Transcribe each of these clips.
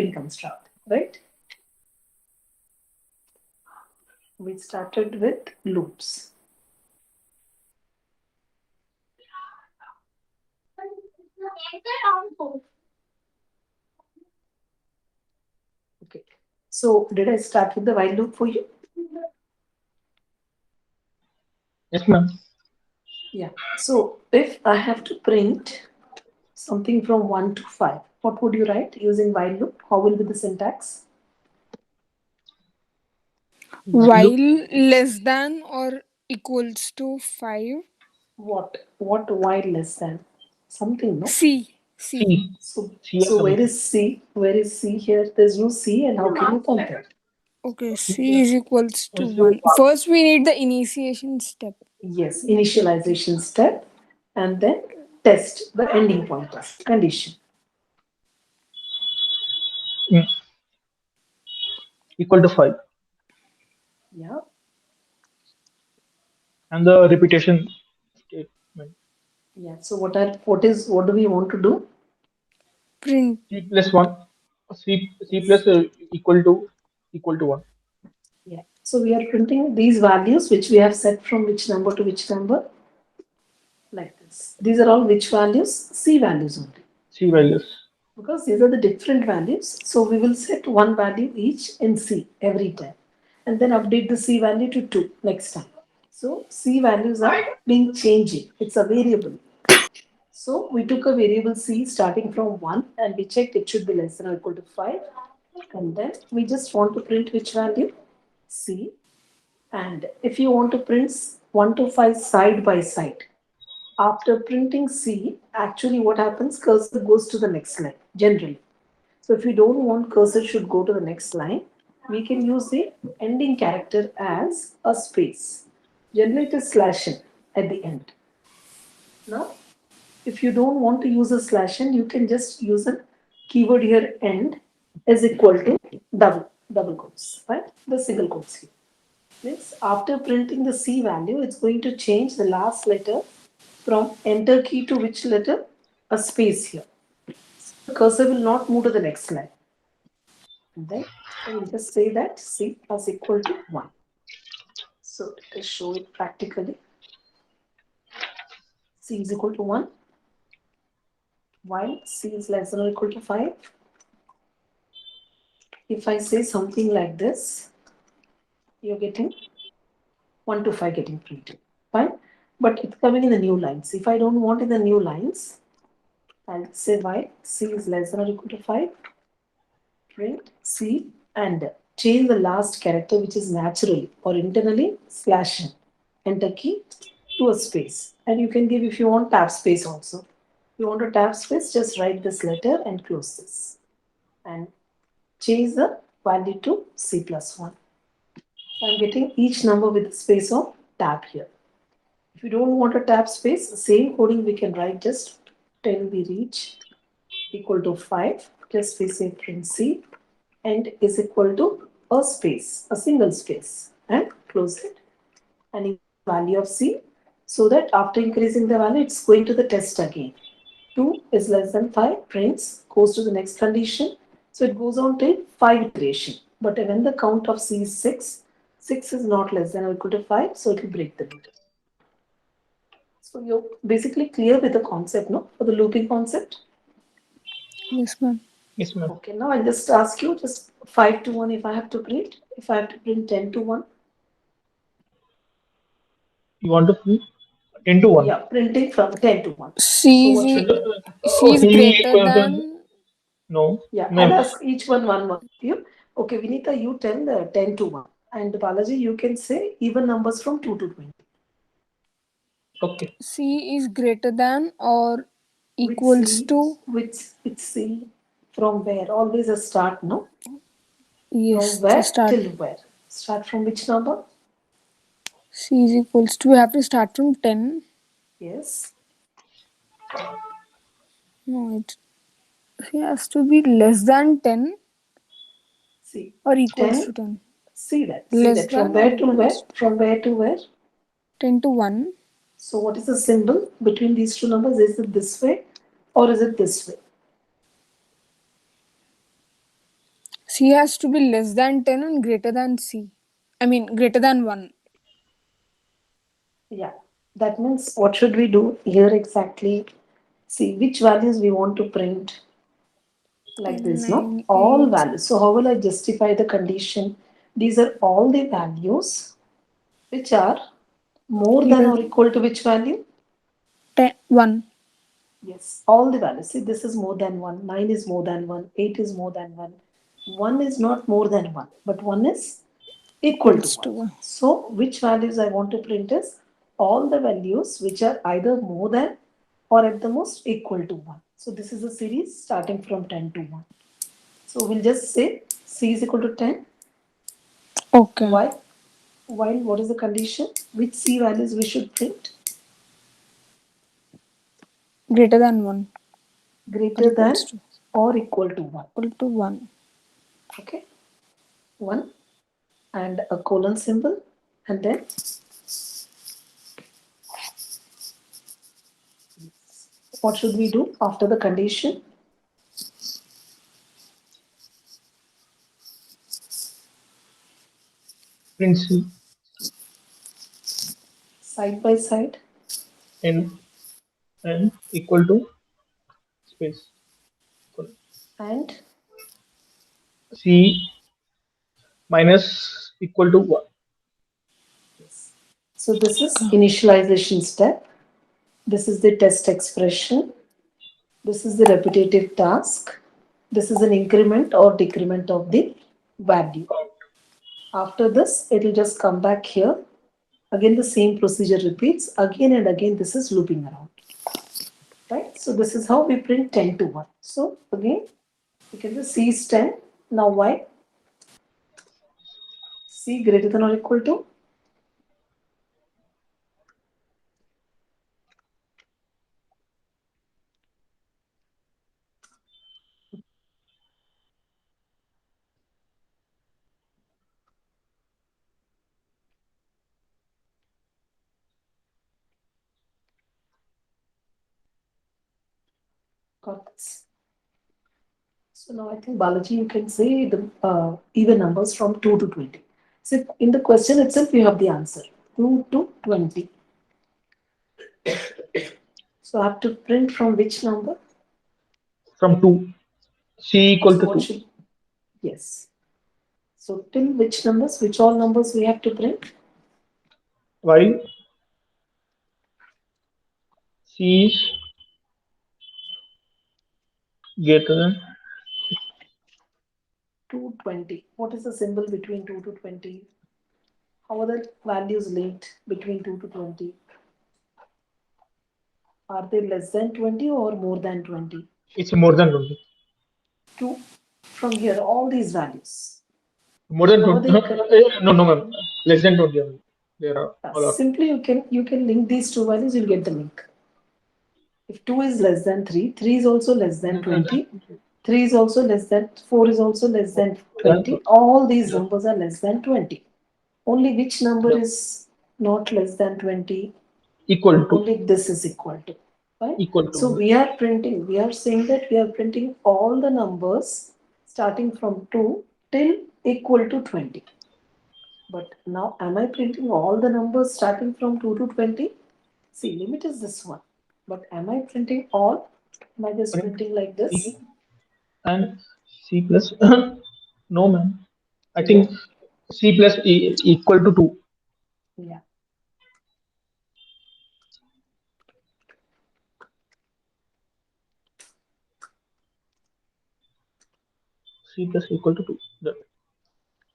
looping construct, right? We started with loops. Okay. So did I start with the while loop for you? Yes, ma'am. Yeah. So if I have to print something from 1 to 5, what would you write using while loop? How will be the syntax? While loop, While less than or equals to 5. What while less than? Something, no? C. C, So C or so where something. is C? Where is C here? There's no C, and how can you compare? Okay, C C is equals to is your 1. First, we need the initiation step. Yes, initialization step, and then test the ending pointers condition. mm, equal to 5. Yeah, And the repetition statement. yeah. So what do we want to do? Print. C plus 1. C plus equal to 1. Yeah. So we are printing these values which we have set from which number to which number, like this. These are all which values? C values only. C values. Because these are the different values. So we will set one value each in C every time. And then update the C value to 2 next time. So C values are being changing. It's a variable. So we took a variable C starting from 1 and we checked it should be less than or equal to 5. And then we just want to print which value? C. And if you want to print 1 to 5 side by side, after printing C, actually what happens? Cursor goes to the next line generally. So if we don't want cursor should go to the next line, we can use the ending character as a space. Generate a slash n at the end. Now, if you don't want to use a slash n, you can just use a keyword here end is equal to double quotes, right? The single quotes here. Means after printing the C value, it's going to change the last letter from enter key to which letter? A space here. The cursor will not move to the next line. And then I will just say that C is equal to 1. So let us show it practically. C is equal to 1 while C is less than or equal to 5. If I say something like this, you're getting 1 to 5 getting printed. Fine. But it's coming in the new lines. If I don't want in the new lines, I'll say while C is less than or equal to 5, print C and change the last character which is naturally or internally slash n. Enter key to a space. And you can give if you want tab space also. If you want a tab space, just write this letter and close this. And change the value to C plus 1. So I'm getting each number with the space of tab here. If you don't want a tab space, same coding we can write just till we reach equal to 5. Just we say print C and is equal to a space, a single space, and close it and increase the value of C so that after increasing the value, it's going to the test again. 2 is less than 5, prints, goes to the next condition. So it goes on till 5 iteration. But when the count of C is 6, 6 is not less than or equal to 5, so it will break the loop. So you're basically clear with the concept, no? For the looping concept. Yes, ma'am. Yes, ma'am. Okay, now I'll just ask you just 5 to 1 if I have to print. If I have to print 10 to 1. You want to print 10 to 1. Yeah, printing from 10 to 1. So C is, what should be? C Oh, is C greater equal to. than. No, Yeah, I'll ma'am. ask each one of you. Okay, Vinita, you tell 10 to 1. And Balaji, you can say even numbers from 2 to 20. Okay. C is greater than or Which equals C, to. which C, from where? Always a start, no? From Yes, the where start. till where? Start from which number? C is equals to. We have to start from 10. Yes. No, it has to be less than 10 See, or equals 10. to 10. See that. See Less that. From than or where to where? equals to From where to where? 10 to 1. So what is the symbol between these two numbers? Is it this way or is it this way? C has to be less than 10 and greater than C. I mean, greater than 1. Yeah, that means what should we do here exactly? See which values we want to print like 10, this, no? 9, All 8. values. So how will I justify the condition? These are all the values which are more than or equal to which value? 10, 1. Yes, all the values. See, this is more than 1, 9 is more than 1, 8 is more than 1. 1 is not more than 1, but 1 is equal to Equals 1. to 1. So, which values I want to print is all the values which are either more than or at the most equal to 1. So, this is a series starting from 10 to 1. So, we'll just say C is equal to 10. Okay. Why? While what is the condition? Which C values we should print? Greater than 1. Greater than Equals to. or equal to 1. Equal to 1. Okay. 1 and a colon symbol, and then what should we do after the condition? Print C Side by side. and equal to space. And C minus equal to 1. yes. So this is initialization step. This is the test expression. This is the repetitive task. This is an increment or decrement of the value. After this, it will just come back here. Again, the same procedure repeats again and again. This is looping around. Right? So this is how we print 10 to 1. So again, you can just C is 10. Now why? C greater than or equal to? Got this. So now I think Balaji, you can say the even numbers from 2 to 20. So in the question itself, you have the answer 2 to 20. So I have to print from which number? From 2. C equal So to what 2. should, yes. So till which numbers, which all numbers we have to print? While C is greater than 220. What is the symbol between 2 to 20? How are the values linked between 2 to 20? Are they less than 20 or more than 20? it's more than 20. 2 from here, all these values. More than How are 20. they No, no, ma'am. Less than 20 only. There are all are. simply you can link these two values, you'll get the link. If 2 is less than 3, 3 is also less than 20, 3 is also less than 4 is also less than 20. All these numbers are less than 20. Only which number is not less than 20? Equal to. Only this is equal to. Right? Equal So to. we are saying that we are printing all the numbers starting from 2 till equal to 20. But now am I printing all the numbers starting from 2 to 20? See, limit is this one. But am I printing all? Am I just Print printing like C this? and C plus. No, ma'am. I No. think C plus equal to 2. Yeah. C plus equal to 2. That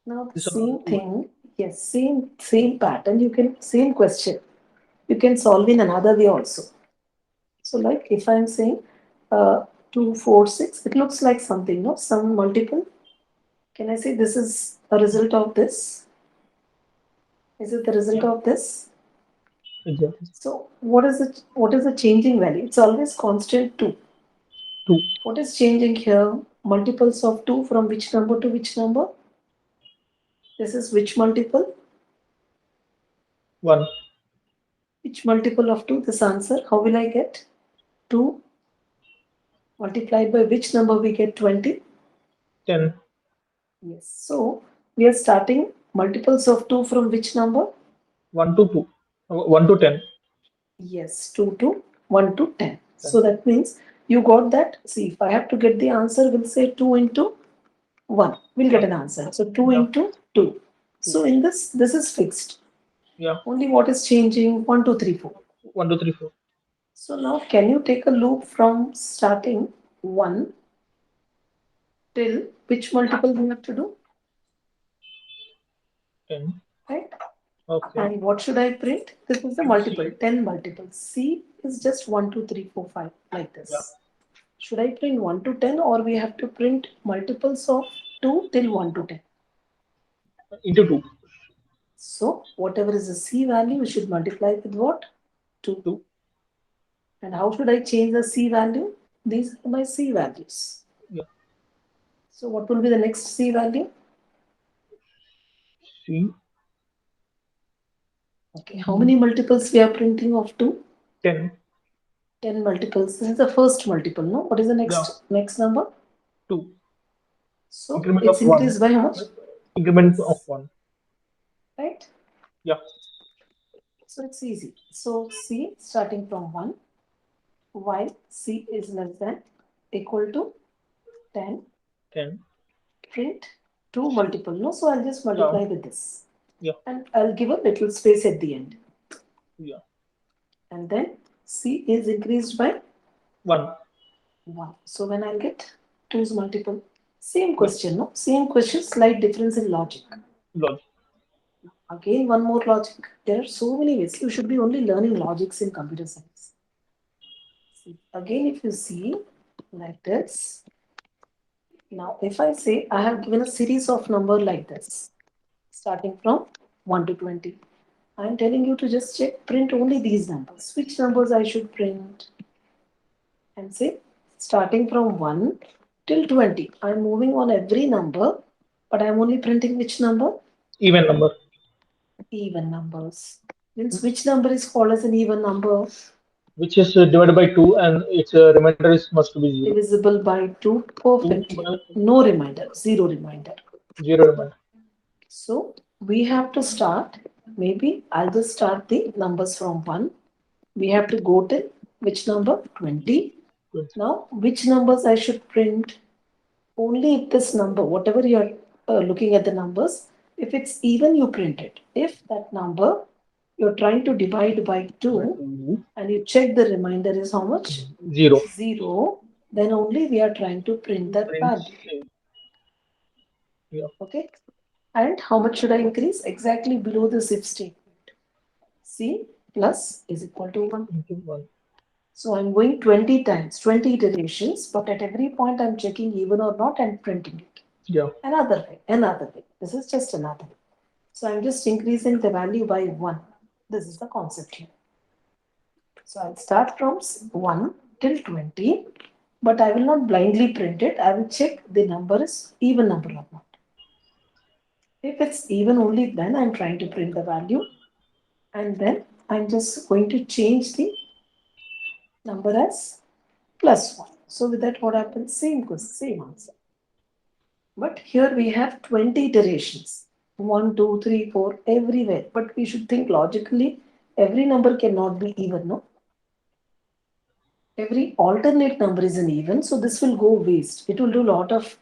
Now the is same thing, yes, same pattern. You can same question. You can solve in another way also. So like if I'm saying 2, 4, 6, it looks like something, no? Some multiple. Can I say this is a result of this? Is it the result of this? exactly So what is it? What is the changing value? It's always constant 2. 2. What is changing here? Multiples of 2 from which number to which number? This is which multiple? 1. Which multiple of 2? This answer. How will I get? 2 multiplied by which number we get 20? 10. Yes. So we are starting multiples of 2 from which number? 1 to 2. 1 to 10. Yes, 2 to 1 to 10. 10. So that means you got that. See, if I have to get the answer, we'll say 2 into 1. We'll get Yeah. an answer. So 2 Yeah. into 2. 2. So in this is fixed. Yeah. Only what is changing? 1, 2, 3, 4. 1, 2, 3, 4. So now can you take a loop from starting 1 till which multiple we have to do? 10. Right? Okay. And what should I print? This is the multiple, 10 multiples. C is just 1, 2, 3, 4, 5, like Yeah. this. Should I print 1 to 10 or we have to print multiples of 2 till 1 to 10? Into 2. So whatever is the C value, we should multiply with what? 2. 2. And how should I change the C value? These are my C values. Yeah. So what will be the next C value? C. Okay, how many multiples we are printing of 2? 10. 10 multiples. This is the first multiple, no? What is the Yeah. next number? 2. So Increment of it's 1. increased by how much? Increment of 1. Right? Yeah. So it's easy. So C starting from 1, while C is less than equal to 10, 10. print 2 multiple. No, so I'll just Yeah. multiply with this. Yeah. And I'll give a little space at the end. Yeah. And then C is increased by 1. 1. So when I'll get 2's multiple, same Yeah. question, no? Same question, slight difference in logic. Logic. Again, one more logic. There are so many ways. You should be only learning logics in computer science. See, again, if you see like this, now if I say I have given a series of number like this, starting from 1 to 20, I am telling you to just check, print only these numbers. Which numbers I should print? And say, starting from 1 till 20, I am moving on every number, but I am only printing which number? Even number. Even numbers. Means which number is called as an even number? Which is divided by 2 and its remainder is must be 0. Divisible by 2 2 perfectly. No reminder, zero reminder. 0 remainder. So we have to start, maybe I'll just start the numbers from 1. We have to go till which number? 20. 20. Now, which numbers I should print? Only if this number, whatever you're looking at the numbers, if it's even, you print it. If that number you're trying to divide by 2 and you check the remainder is how much? 0. 0, then only we are trying to print that Print value. same. Yeah. Okay. And how much should I increase? Exactly below this if statement. C plus is equal to 1. Into 1. So I'm going 20 times, 20 iterations, but at every point I'm checking even or not and printing it. Yeah. Another way, another way. This is just another way. So I'm just increasing the value by 1. This is the concept here. So I'll start from 1 till 20, but I will not blindly print it. I will check the number is even number or not. If it's even, only then I'm trying to print the value, and then I'm just going to change the number as plus 1. So with that, what happens? Same question, same answer. But here we have 20 iterations. 1, 2, 3, 4, everywhere. But we should think logically. Every number cannot be even, no? Every alternate number is an even, so this will go waste. It will do a lot of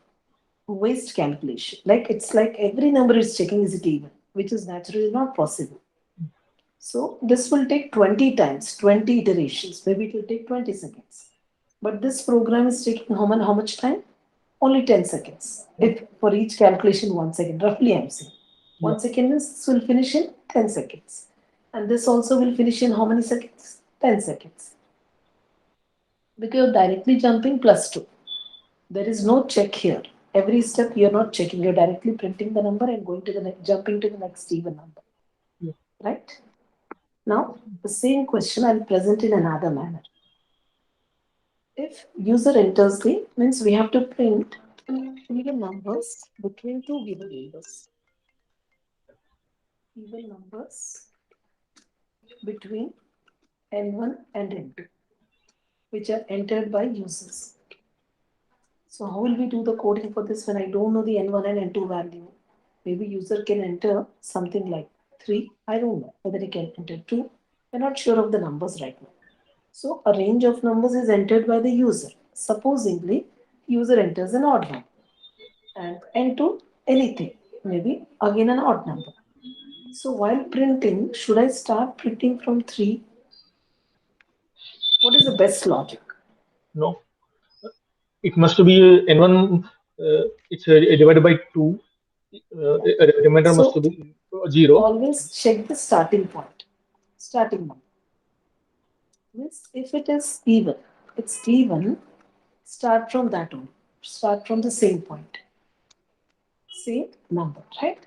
waste calculation. Like it's like every number is checking is it even, which is naturally not possible. So this will take 20 times, 20 iterations. Maybe it will take 20 seconds. But this program is taking how much time? Only 10 seconds. If for each calculation 1 second, roughly I'm saying. Yeah. 1 second is this will finish in 10 seconds. And this also will finish in how many seconds? 10 seconds. Because you're directly jumping plus 2. There is no check here. Every step you're not checking. You're directly printing the number and going to the next, jumping to the next even number. Yeah. Right? Now, the same question I'll present in another manner. If user enters the, means we have to print even numbers between two given numbers. Even numbers between N1 and N2, which are entered by users. So how will we do the coding for this when I don't know the n1 and n2 value? Maybe user can enter something like 3. I don't know whether he can enter 2. We're not sure of the numbers right now. So a range of numbers is entered by the user. Supposingly, user enters an odd number and n2 anything, maybe again an odd number. So while printing, should I start printing from 3? What is the best logic? No, it must be n1. It's divided by 2. Remainder must So be 0. always check the starting point, starting number. Means if it is even, it's even, start from that one. Start from the same point, same number, right?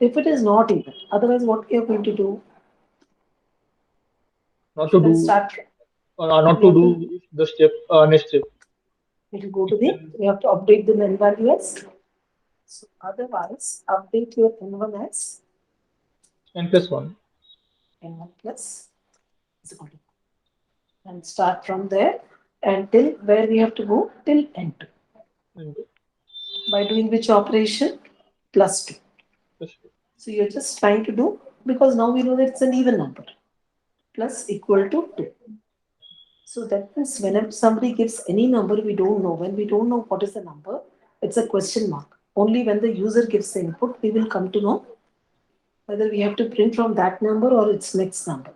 If it is not even, otherwise what we are going to do? Not to Should I do, start? not We to have to, do the step next step. we will go to the, we have to update the n value as. So otherwise, update your n1 as n+1. n1 plus is equal to, and start from there until where we have to go till n2 And by doing which operation? Plus 2. plus So you're just trying to do, because now we know that it's an even number, plus equal to 2. So that means whenever somebody gives any number we don't know, when we don't know what is the number, it's a question mark. Only when the user gives the input, we will come to know whether we have to print from that number or its next number.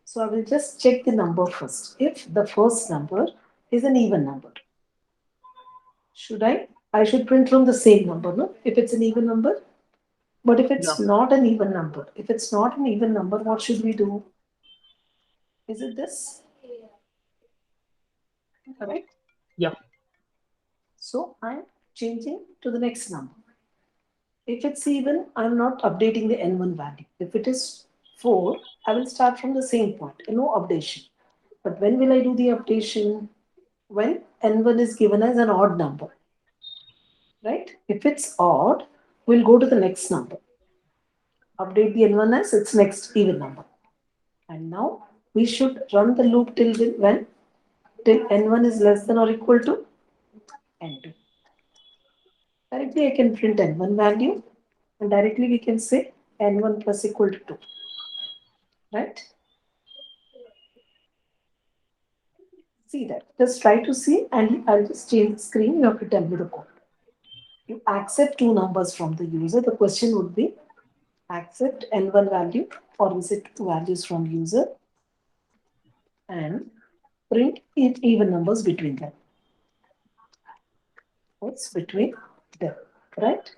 So I will just check the number first. If the first number is an even number, should I should print from the same number, no? If it's an even number. But if Yeah. it's not an even number, if it's not an even number, what should we do? Is it this? Correct? Yeah. So I'm changing to the next number. If it's even, I'm not updating the n1 value. If it is 4, I will start from the same point, no updation. But when will I do the updation? When n1 is given as an odd number, right? If it's odd, we'll go to the next number. Update the n1 as its next even number. And now we should run the loop till when? Till n1 is less than or equal to n2. Directly I can print n1 value, and directly we can say n1 plus equal to 2. Right? See that. Just try to see, and I'll just change the screen. You have to tell me the code. You accept two numbers from the user. The question would be accept n1 value, or is it two values from user, and print it even numbers between them. It's between them, right?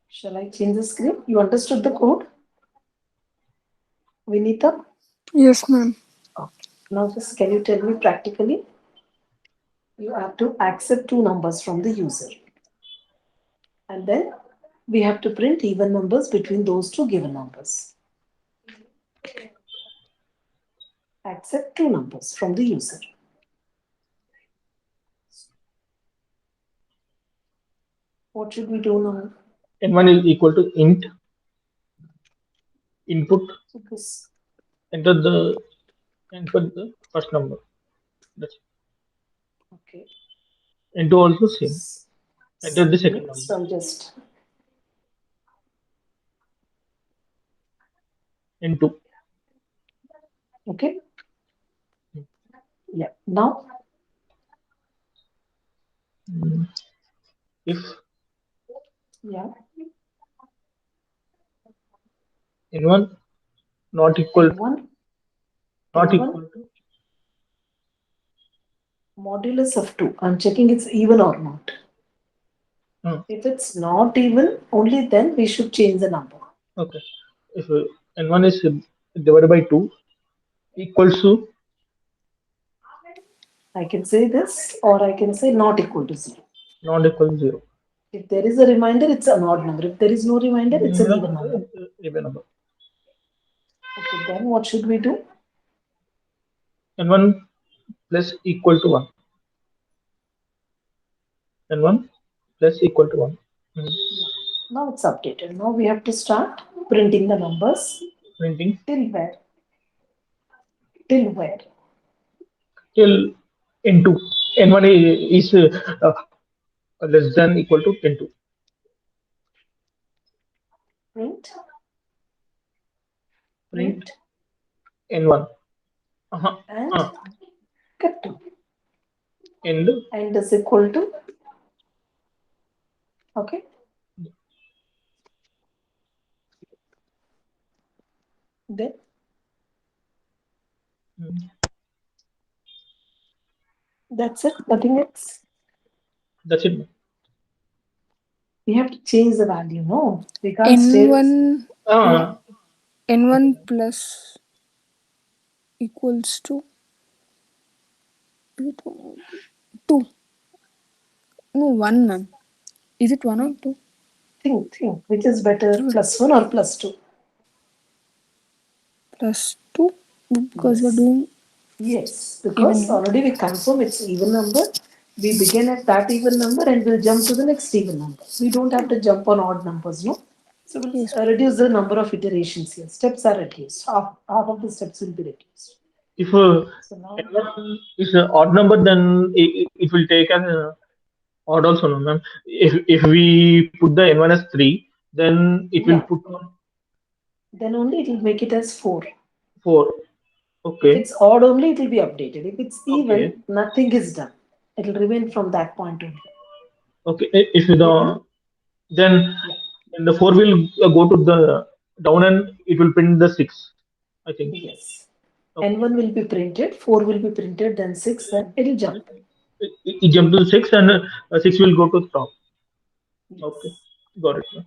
Shall I change the screen? You understood the code? Vinita? Yes, ma'am. Okay. Now just can you tell me practically? You have to accept two numbers from the user. And then we have to print even numbers between those two given numbers. Accept two numbers from the user. What should we do now? n1 is equal to int input, So this, enter the first number. That's okay. n2 also same. Enter the second number. So I'll just n2. okay. Yeah. Now If yeah. n1 not equal N1 not N1 equal to modulus of 2. I'm checking it's even or not. If it's not even, only then we should change the number. okay. If n1 is divided by 2 equals to I can say this, or I can say not equal to 0. not equal to 0. If there is a reminder, it's an odd number. If there is no reminder, it's an even number. Even number. Okay, then what should we do? n1 plus equal to 1. n1 plus equal to 1. Now it's updated. Now we have to start printing the numbers. Printing Till where? Till where? till N2. N1 is less than equal to N2. Print, Print print, N1. Uh-huh. and Uh, get 2. and And is equal to, okay, then that's it, nothing else. that's it. We have to change the value, no? We can't stay. N1 Uh, N1 plus equals to 2. No, 1, ma'am. Is it 1 or 2? Think, which is better, +1 or +2? Plus 2? Because we're Yes. doing Yes, even because number. already we confirm it's even number. We begin at that even number and we'll jump to the next even number. We don't have to jump on odd numbers, no? So we'll Yes. reduce the number of iterations here. Steps are reduced. Half of the steps will be reduced. if So now, N1 is an odd number, then it will take an odd also, no, ma'am. If we put the N1 as 3, then it will yeah, put on then only it will make it as 4. 4. If Okay. it's odd only, it will be updated. If it's Okay. even, nothing is done. It will remain from that point only. Okay. If Getting? then Yeah. then the 4 will go to the down and it will print the 6, I think. Yes. Okay. N1 will be printed, 4 will be printed, then 6, then it will jump. It jump to 6 and 6 will go to the top. Okay. Yes. Got it, ma'am.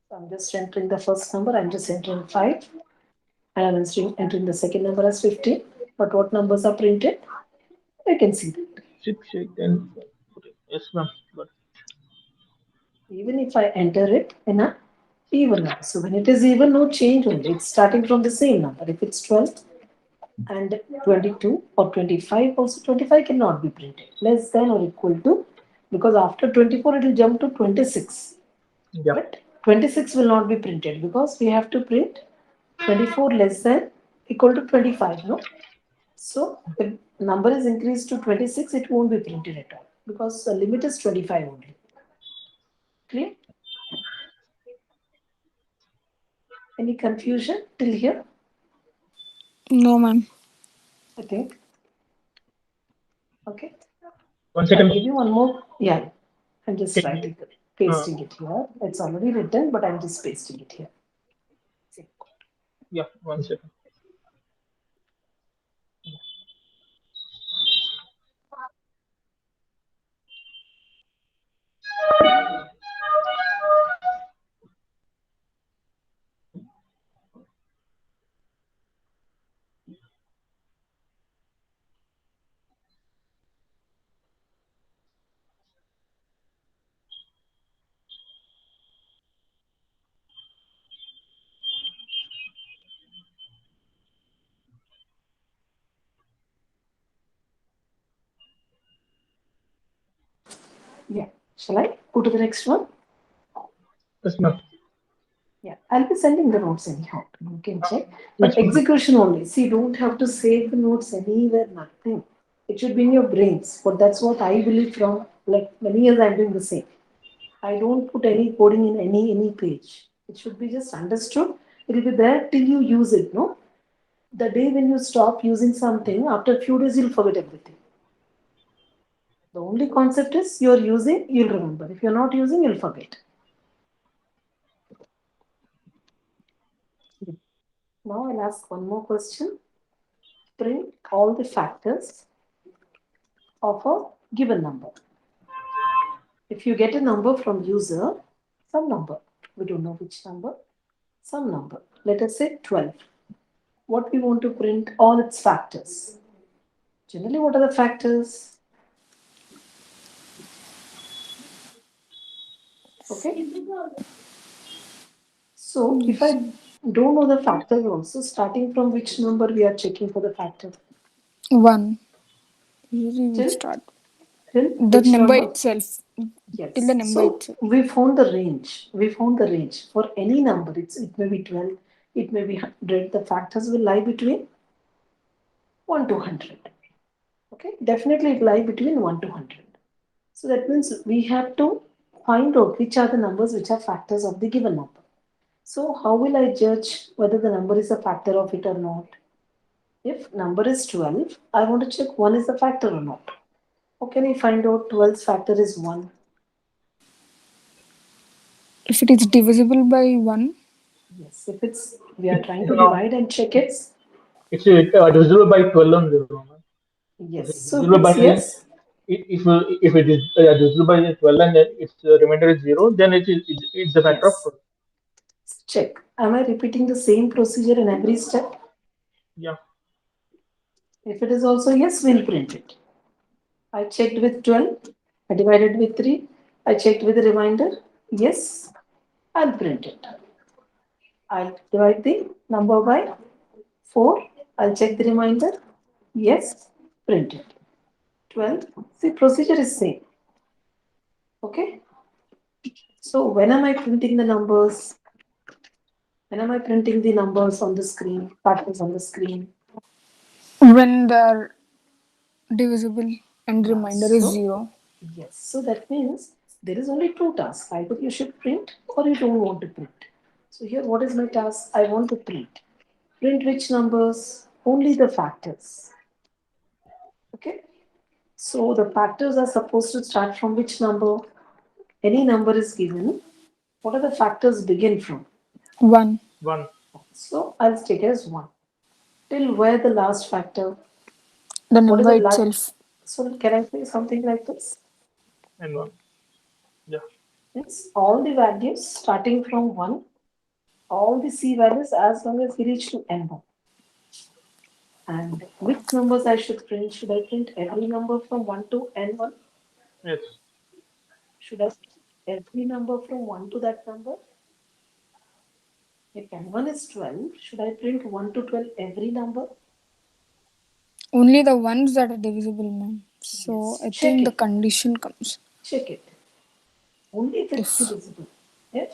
So I'm just entering the first number, I'm just entering 5, and I'm entering the second number as 15. But what numbers are printed? I can see that. 6, 8, 10. Okay. Yes, ma'am. Got it. Even if I enter it in a even number. So when it is even, no change only. It's starting from the same number. If it's 12 and 22 or 25, also 25 cannot be printed. Less than or equal to, because after 24 it will jump to 26. Yeah. But 26 will not be printed because we have to print 24 less than equal to 25, no? So if number is increased to 26, it won't be printed at all because the limit is 25 only. Clear? Any confusion till here? No, ma'am. I think. Okay. 1 second. I'll give you one more. Yeah. I'm just Can you, writing it, pasting it here. It's already written, but I'm just pasting it here. yeah, 1 second. Yeah. Shall I go to the next one? Yes, ma'am. Yeah, I'll be sending the notes anyhow. You can check. Yes, But ma'am. execution only. See, don't have to save the notes anywhere, nothing. It should be in your brains. But that's what I believe from like many years I'm doing the same. I don't put any coding in any page. It should be just understood. It will be there till you use it, no? The day when you stop using something, after a few days you'll forget everything. The only concept is you're using, you'll remember. If you're not using, you'll forget. Now I'll ask one more question. Print all the factors of a given number. If you get a number from user, some number, we don't know which number, some number, let us say 12. What we want to print all its factors. Generally, what are the factors? Okay. So if I don't know the factors also, starting from which number we are checking for the factor? 1. Usually we Till, start till the which number number? itself. Till Yes. the number So itself. we found the range. We found the range for any number. It may be 12, it may be 100. The factors will lie between 1 to 100. Okay, definitely it lies between 1 to 100. So that means we have to find out which are the numbers which are factors of the given number. So how will I judge whether the number is a factor of it or not? If number is 12, I want to check 1 is a factor or not. How can I find out 12's factor is 1? If it is divisible by 1, Yes, if we are trying to No, divide and check it. it's divisible by 12 on 0. Man. If Yes, it's so if divisible by it's yes, if it is divisible by 12 and its remainder is 0, then it's a factor of yes. 12. Check. Am I repeating the same procedure in every step? Yeah. If it is also yes, we'll print it. I checked with 12. I divided with 3. I checked with the remainder. Yes, I'll print it. I'll divide the number by 4. I'll check the remainder. Yes, print it. 12. See, procedure is same. Okay. So when am I printing the numbers? When am I printing the numbers on the screen? Factors on the screen. when they are divisible and Yeah, remainder is so 0. yes, so that means there is only two tasks. Either you should print or you don't want to print. So here, what is my task? I want to print. Print which numbers? Only the factors. Okay. So the factors are supposed to start from which number? Any number is given. What are the factors begin from? 1. 1 So I'll take as 1. Till where the last factor? The What is number the last? itself. So can I say something like this? and 1. Yeah. It's all the values starting from 1, all the C values as long as we reach to N1. And which numbers I should print? Should I print every number from 1 to N1? Yes. Should I print every number from 1 to that number? If N1 is 12, should I print 1 to 12 every number? Only the ones that are divisible, ma'am. So Yes. I Check think the it. condition comes. Check it. Only if it's If divisible. If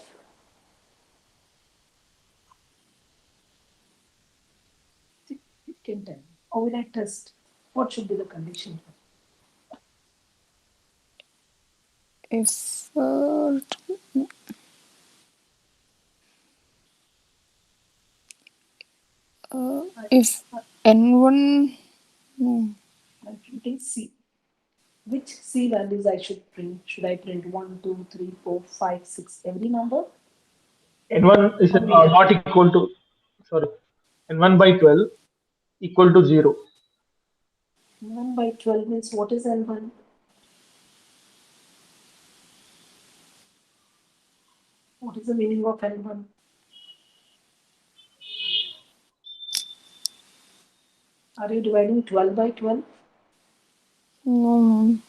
it can tell me. Or will I test? What should be the condition? if if n1 no, I'm printing C. Which C values I should print? Should I print 1, 2, 3, 4, 5, 6, every number? N1 is Only N. not equal to, sorry, N1 by 12 equal to 0. N1 by 12 means what is N1? What is the meaning of N1? Are you dividing 12 by 12? no, ma'am.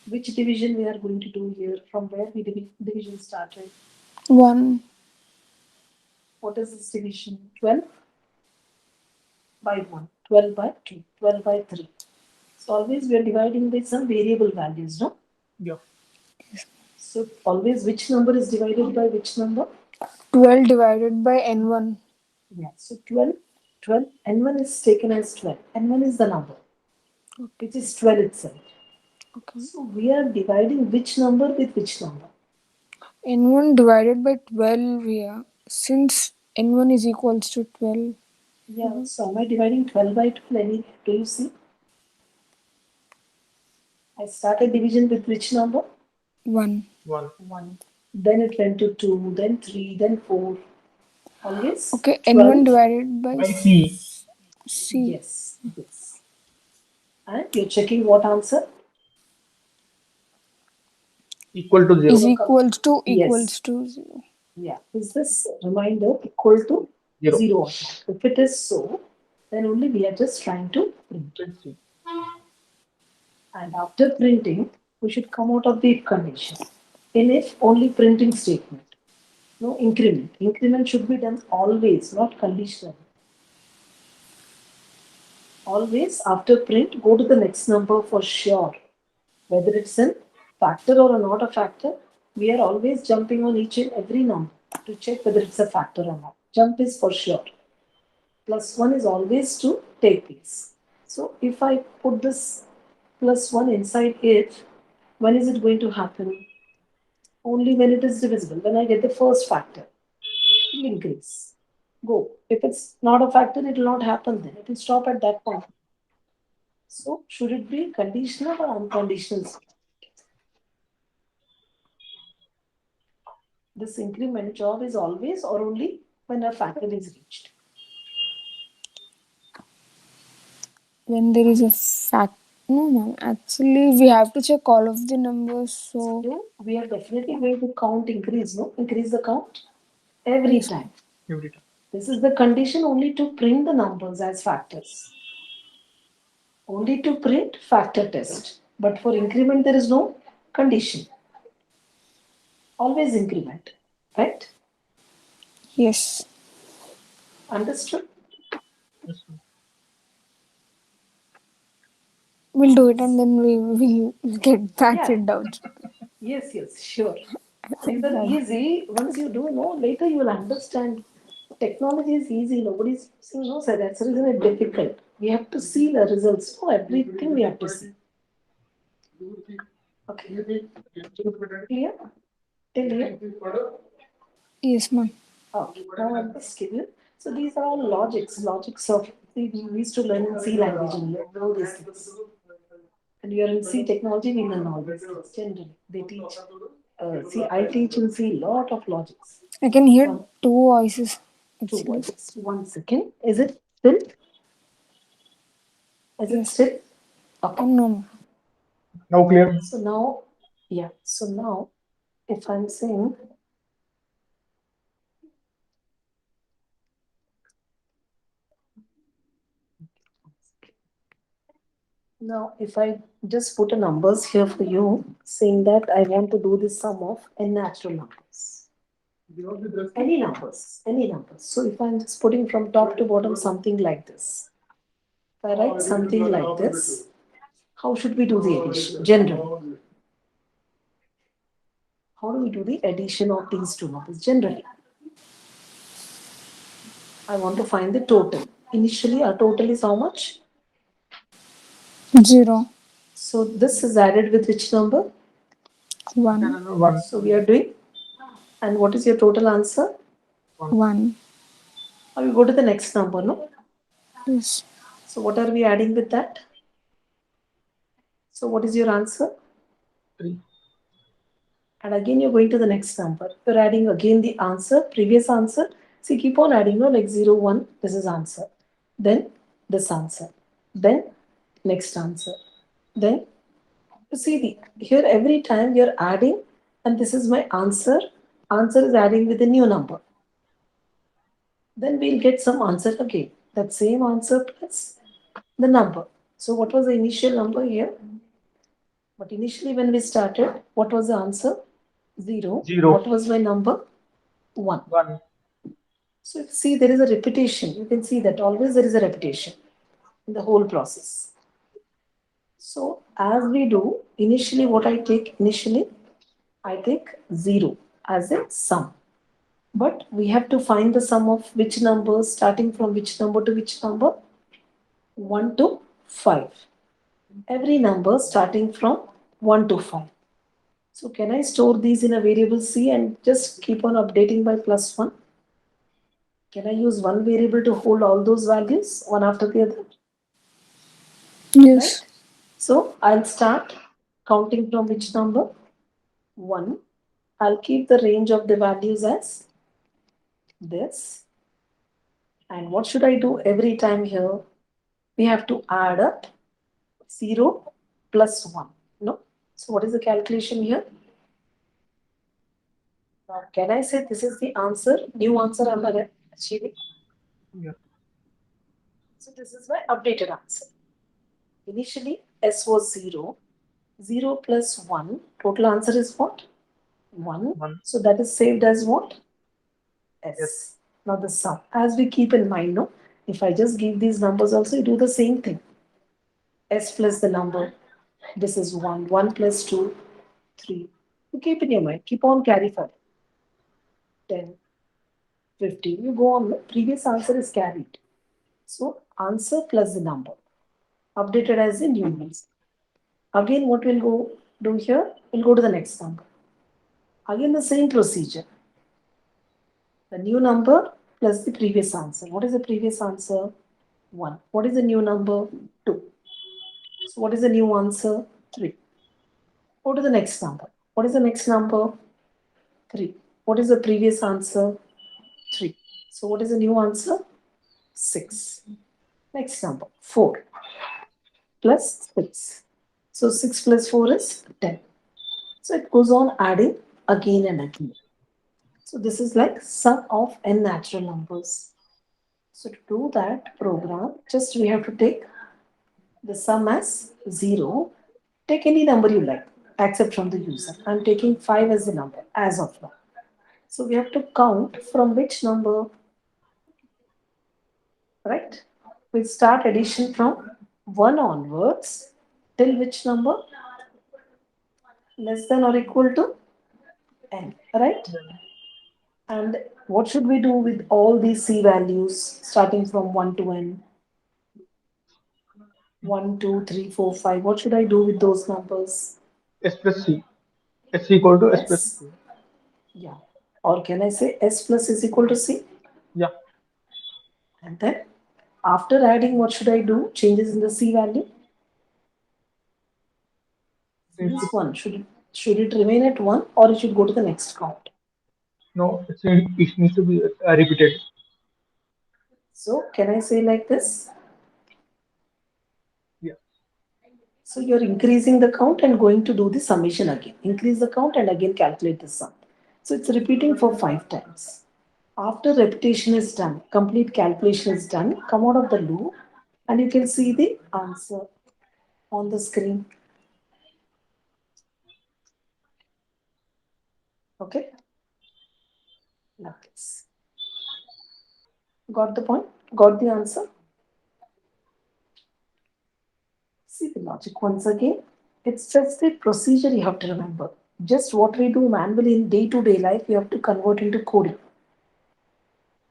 Which division we are going to do here? From where we division started? 1. What is this division? 12 by 1, 12 by 2, 12 by 3. So always we are dividing by some variable values, no? Yeah. So always which number is divided by which number? 12 divided by n1. Yeah, so 12, N1 is taken as 12. N1 is the number, which is 12 itself. Okay. So we are dividing which number with which number? n1 divided by 12 here. Since n1 is equals to 12. Yeah, so am I dividing 12 by 12? Do you see? I started division with which number? 1. 1. 1. Then it went to 2, then 3, then 4. Always Okay, 12. n1 divided by By C c. Yes, yes. And you're checking what answer? equal to 0. Is equals to Yes. 0. Yeah. Is this remainder equal to 0. 0 or not? If it is so, then only we are just trying to print. Print C. And after printing, we should come out of the if condition. In if, only printing statement. No increment. Increment should be done always, not conditional. Always after print, go to the next number for sure. Whether it's a factor or not a factor, we are always jumping on each and every number to check whether it's a factor or not. Jump is for sure. +1 is always to take place. So if I put this plus 1 inside it, when is it going to happen? Only when it is divisible. When I get the first factor, it will increase. Go. If it's not a factor, it will not happen then. It will stop at that point. So should it be conditional or unconditional? This increment job is always or only when a factor is reached. When there is a fact. No, ma'am. Actually, we have to check all of the numbers. So, So we are definitely going to count increase, no? Increase the count every yes. time. Every time. This is the condition only to print the numbers as factors. Only to print factor test. But for increment, there is no condition. Always increment, right? Yes. Understood? Yes, ma'am. We'll do it and then we will get back Yeah. to doubts. Yes, sure. These are That- easy. Once you do know, later you will understand. Technology is easy. Nobody's saying no, sir. That's the reason it's difficult. We have to see the results. So everything we have to see. Okay. Clear? Till here? Yes, ma'am. Okay. Now I'll just give you. So these are all logics of we used to learn in C language and learn all these things. And you're in C technology, we learn all these things. Generally, they teach. See, I teach in C lot of logics. I can hear One, two voices. two Actually. voices. 1 second. Is it still? Is it Yes. still? Okay. No. Now clear. So now, yeah. So now, if I'm saying now, if I just put a numbers here for you, saying that I want to do the sum of n natural numbers. Any numbers, any numbers. So if I'm just putting from top to bottom something like this, if I write something like this, how should we do the addition? Generally, how do we do the addition of these two numbers? Generally, I want to find the total. Initially, our total is how much? 0. So this is added with which number? 1. 1. So we are doing. And what is your total answer? 1. Now we go to the next number, no? Yes. So what are we adding with that? So what is your answer? 3. And again you're going to the next number. You're adding again the answer, previous answer. See, keep on adding, no? Like 0, 1, this is answer. Then this answer. Then next answer. Then you see here every time you're adding, and this is my answer. Answer is adding with a new number. Then we'll get some answer again. That same answer plus the number. So what was the initial number here? But initially when we started, what was the answer? 0. 0. What was my number? 1. 1. So if you see there is a repetition. You can see that always there is a repetition in the whole process. So as we do, initially what I take, I take 0 as a sum. But we have to find the sum of which numbers, starting from which number to which number? 1 to 5. Every number starting from 1 to 5. So can I store these in a variable C and just keep on updating by plus 1? Can I use one variable to hold all those values one after the other? Yes. Right? So I'll start counting from which number? 1. I'll keep the range of the values as this. And what should I do every time here? We have to add up 0 plus 1. No? So what is the calculation here? Now, can I say this is the answer? New answer I'm achieving? Yeah. So this is my updated answer. Initially, S was 0. 0 plus 1. Total answer is what? 1. 1. So that is saved as what? S. Yes. Now the sum. As we keep in mind, no? If I just give these numbers also, you do the same thing. S plus the number. This is 1. 1 plus 2, 3. You keep in your mind. Keep on carry forward. 10, 15. You go on. The previous answer is carried. So answer plus the number. updated as the new ones. Again, what we'll go do here, we'll go to the next number. Again, the same procedure. The new number plus the previous answer. What is the previous answer? 1. What is the new number? 2. So, what is the new answer? 3. Go to the next number. What is the next number? 3. What is the previous answer? 3. So, what is the new answer? 6. Next number, 4 plus 6. So, 6 plus 4 is 10. So, it goes on adding again and again. So, this is like sum of n natural numbers. So, to do that program, just we have to take the sum as 0. Take any number you like, except from the user. I'm taking 5 as the number as of now. So we have to count from which number, right? We start addition from 1 onwards till which number? Less than or equal to n, right? And what should we do with all these c values starting from 1 to n? 1, 2, 3, 4, 5. What should I do with those numbers? S plus C. S equal to S plus S, C. yeah. Or can I say s plus is equal to c? Yeah. And then after adding, what should I do? Changes in the c value. This one should it remain at 1 or it should go to the next count? No, it needs to be repeated. So can I say like this? Yeah. So you're increasing the count and going to do the summation again. Increase the count and again calculate the sum. So it's repeating for 5 times. After repetition is done, complete calculation is done, come out of the loop and you can see the answer on the screen. Okay? Like this. Got the point? Got the answer? See the logic once again. It's just the procedure you have to remember. Just what we do manually in day-to-day life, we have to convert into coding.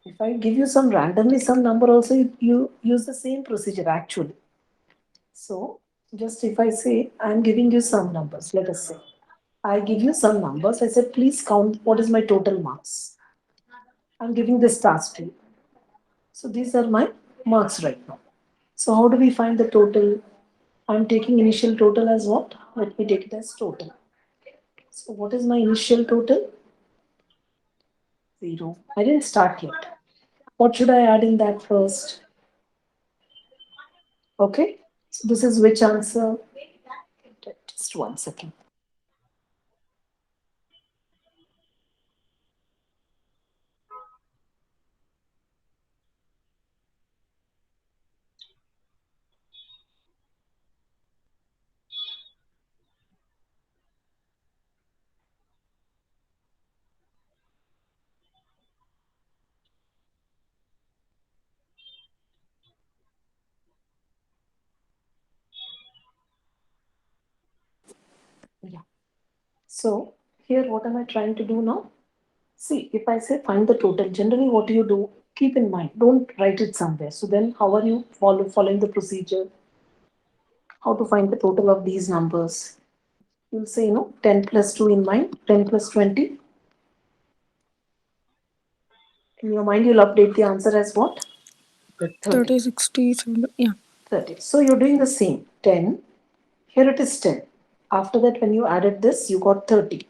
If I give you some randomly some number also, you use the same procedure actually. So just if I say I'm giving you some numbers, let us say I give you some numbers. I said, please count what is my total marks. I'm giving this task to you. So these are my marks right now. So how do we find the total? I'm taking initial total as what? Let me take it as total. So what is my initial total? 0. I didn't start yet. What should I add in that first? Okay. So this is which answer? Just 1 second. Yeah. So here what am I trying to do now? See, if I say find the total, generally what do you do? Keep in mind, don't write it somewhere. So then how are you following the procedure? How to find the total of these numbers? You'll say, 10 plus 2 in mind, 10 plus 20. In your mind, you'll update the answer as what? 30. 30, 60, 70, yeah. 30. So you're doing the same. 10. Here it is 10. After that, when you added this, you got 30.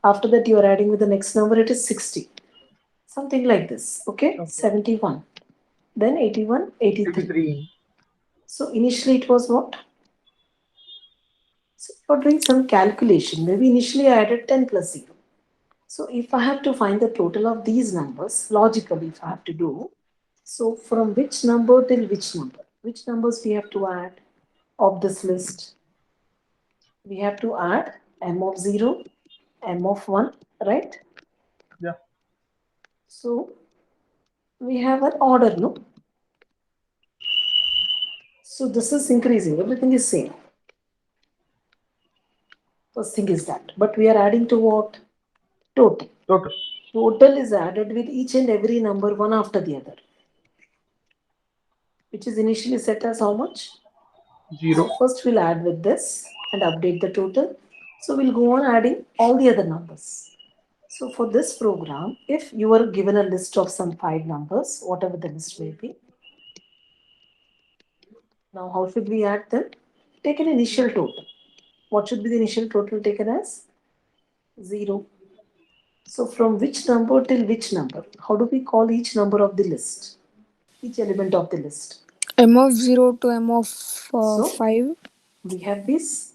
After that, you are adding with the next number, it is 60. Something like this. Okay? 71. Then 81, 83. 83. So initially it was what? So you're doing some calculation. Maybe initially I added 10 plus 0. So if I have to find the total of these numbers, logically if I have to do, so from which number till which number? Which numbers we have to add of this list? We have to add m of 0, m of 1, right? Yeah. So we have an order, no? So this is increasing, everything is same. First thing is that. But we are adding to what? Total. Total. Total is added with each and every number one after the other. Which is initially set as how much? 0. First we'll add with this and update the total. So we'll go on adding all the other numbers. So for this program, if you are given a list of some 5 numbers, whatever the list may be, now how should we add them? Take an initial total. What should be the initial total taken as? 0. So from which number till which number? How do we call each number of the list? Each element of the list. M of 0 to M of So 5. we have these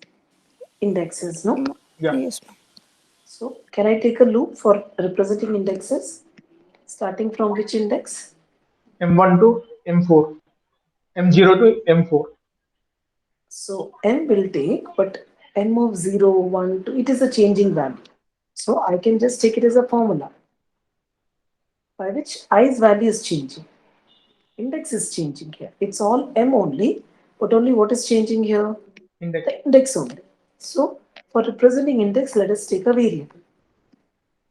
indexes, no? Yeah. Yes, ma'am. So can I take a loop for representing indexes? Starting from which index? M1 to M4. M0 to M4. So M will take, but M of 0, 1, 2, it is a changing value. So I can just take it as a formula by which i's value is changing. Index is changing here. It's all M only, but only what is changing here? Index. The index only. So for representing index, let us take a variable.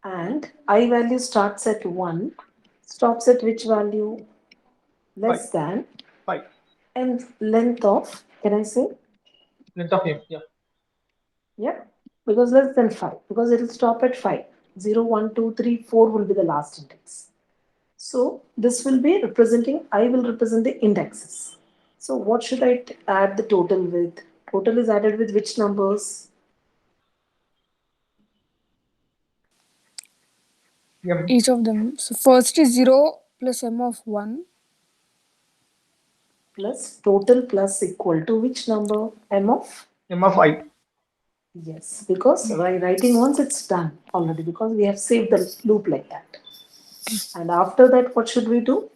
And I value starts at 1, stops at which value? Less than 5. and length of, can I say? Length of M. Yeah. Yeah, because less than 5, because it will stop at 5. 0, 1, 2, 3, 4 will be the last index. So this will be representing, I will represent the indexes. So what should I add the total with? Total is added with which numbers? M. Each of them. So first is 0 plus M of 1. Plus total plus equal to which number? M of? M of I. Yes, because by writing once it's done already, because we have saved the loop like that. And after that, what should we do?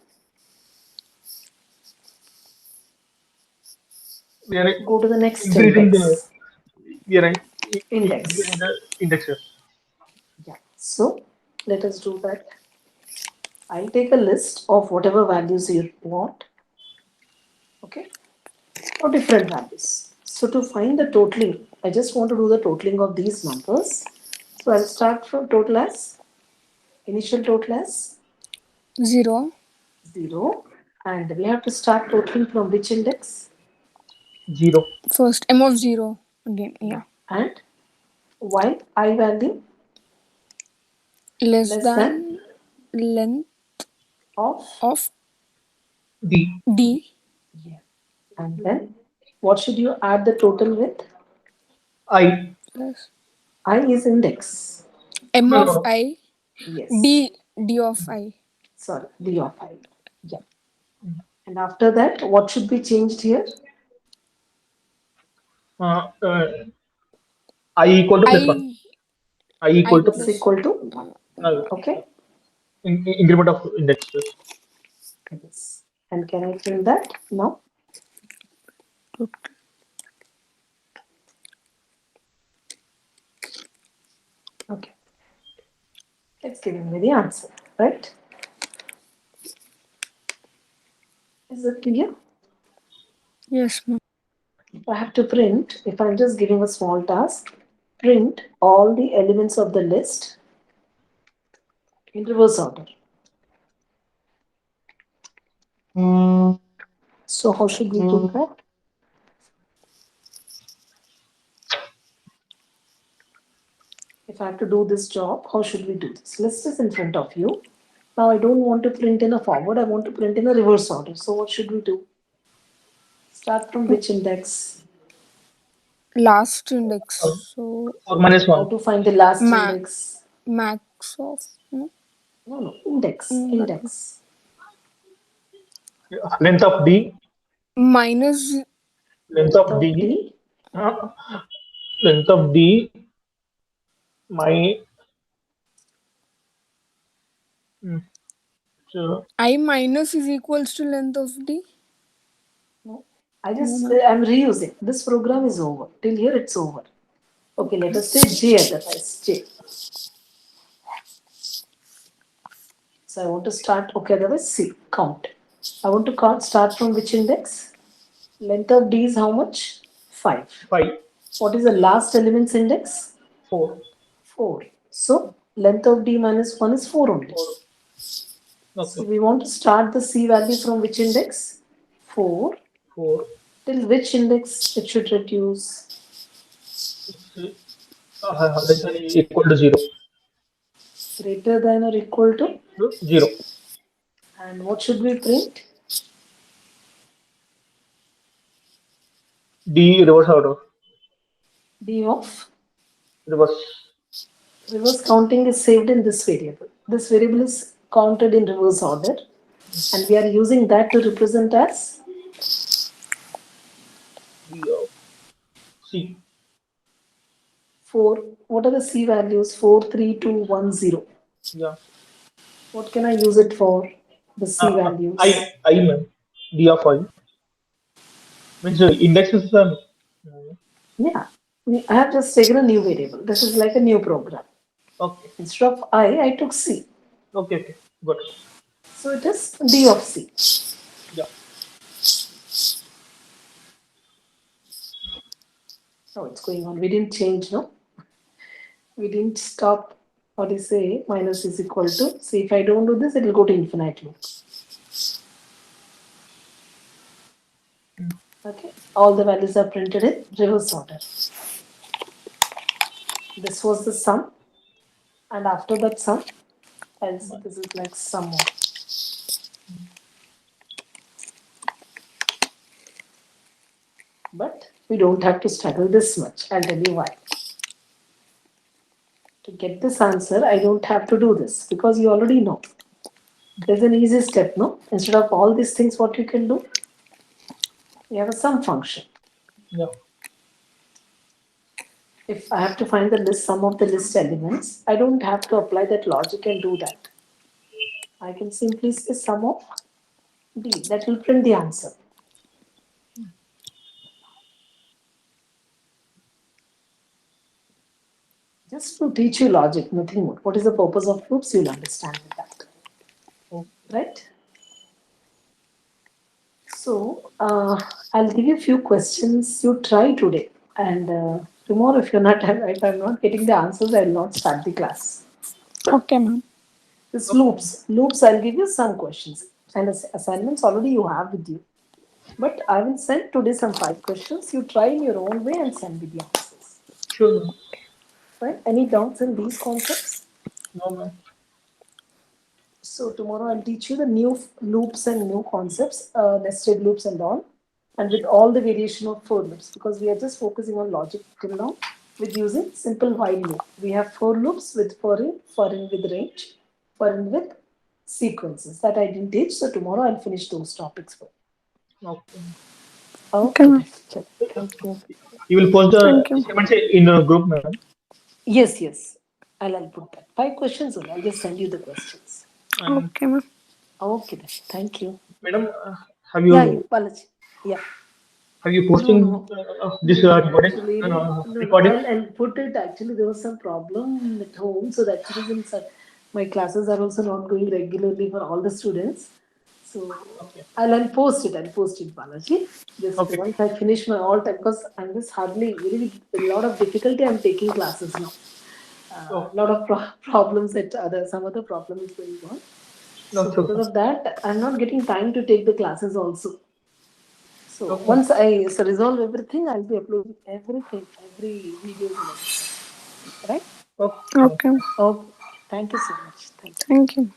We are Go to the next increasing the. index. We are Index. increasing the indexes. Yeah. So let us do that. I'll take a list of whatever values you want. Okay. Or different values. So to find the totaling, I just want to do the totaling of these numbers. So I'll start from total as, initial total as 0. 0. And we have to start totaling from which index? 0. First M of 0 again. Yeah. And while I value Less less than length of of D. D. yeah. And then what should you add the total with? I. Plus I is index. M No, no, of no. I. Yes. D of I. Sorry, D of I. Yeah. And after that, what should be changed here? Uh, uh, I equal to plus 1. I I equal to Is plus equal to 1. uh, Okay. increment of indexes. Yes. And can I print that now? Okay. It's giving me the answer, right? Is it clear? Yes, ma'am. If I have to print, if I'm just giving a small task, print all the elements of the list in reverse order. So how should we do that? If I have to do this job, how should we do this? List is in front of you. Now I don't want to print in a forward, I want to print in a reverse order. So what should we do? Start from which index? Last index. So Or minus How 1. to find the last index? max of no? No, index, index. Length of D. Minus Length of D. D. Uh, length of D. My. So, I minus is equals to length of D. No, I'm reusing. This program is over. Till here it's over. Okay, let us say J otherwise. J. So I want to start, okay, otherwise C, count. I want to count, start from which index? Length of D is how much? 5. 5. What is the last element's index? 4. 4. So length of D minus 1 is 4 only. 4. So Okay. we want to start the C value from which index? 4. 4. Till which index it should reduce? Let's say equal to 0. Greater than or equal to? 0. And what should we print? D reverse order. D of Reverse. reverse counting is saved in this variable. This variable is counted in reverse order, and we are using that to represent as D of C. 4. What are the C values? 4, 3, 2, 1, 0. Yeah. What can I use it for? The C values. I ma'am. D of I. Means index is Yeah. I have just taken a new variable. This is like a new program. okay. Instead of I took C. Okay. Good. So it is D of C. Yeah. Oh, it's going on. We didn't change, no? We didn't stop. What do you say? Minus is equal to. See, if I don't do this, it will go to infinite loop. Okay. All the values are printed in reverse order. This was the sum. And after that sum, I'll say this is like sum of. But we don't have to struggle this much. I'll tell you why. To get this answer, I don't have to do this because you already know. There's an easy step, no? Instead of all these things, what you can do? You have a sum function. Yeah. If I have to find the list, sum of the list elements, I don't have to apply that logic and do that. I can simply say sum of D. That will print the answer. Just to teach you logic, nothing more. What is the purpose of loops? You'll understand with that. Right? So, I'll give you a few questions you try today. And tomorrow, if I'm not getting the answers, I will not start the class. Okay, ma'am. This loops, I'll give you some questions. And assignments already you have with you. But I will send today some 5 questions. You try in your own way and send me the answers. Sure, ma'am. Right? Any doubts in these concepts? No, ma'am. So tomorrow I'll teach you the new loops and new concepts, nested loops and all, and with all the variation of for loops, because we are just focusing on logic till now with using simple while loop. We have for loops with for in with range, for in with sequences that I didn't teach. So tomorrow I'll finish those topics for you. Okay. Okay, ma'am. Thank you. You will post the Thank you. assignments in a group, ma'am. Yes. I'll put that. 5 questions only. I'll just send you the questions. And Okay, ma'am. Okay then. Thank you. madam, have you Balaji. Yeah. have you posting No. this recording? Actually, Recording? I'll put it. Actually, there was some problem at home, so that's the reason my classes are also not going regularly for all the students. So Okay. I'll post it. I'll post it, Balaji. Just Okay. once I finish my all time, because I'm just hardly really a lot of difficulty. I'm taking classes now. A lot of problems at some other problem is going on. So Okay. because of that, I'm not getting time to take the classes also. So Okay. once I resolve everything, I'll be uploading everything, every video. Right? Okay. Okay. Okay. Thank you so much. Thank you. Thank you.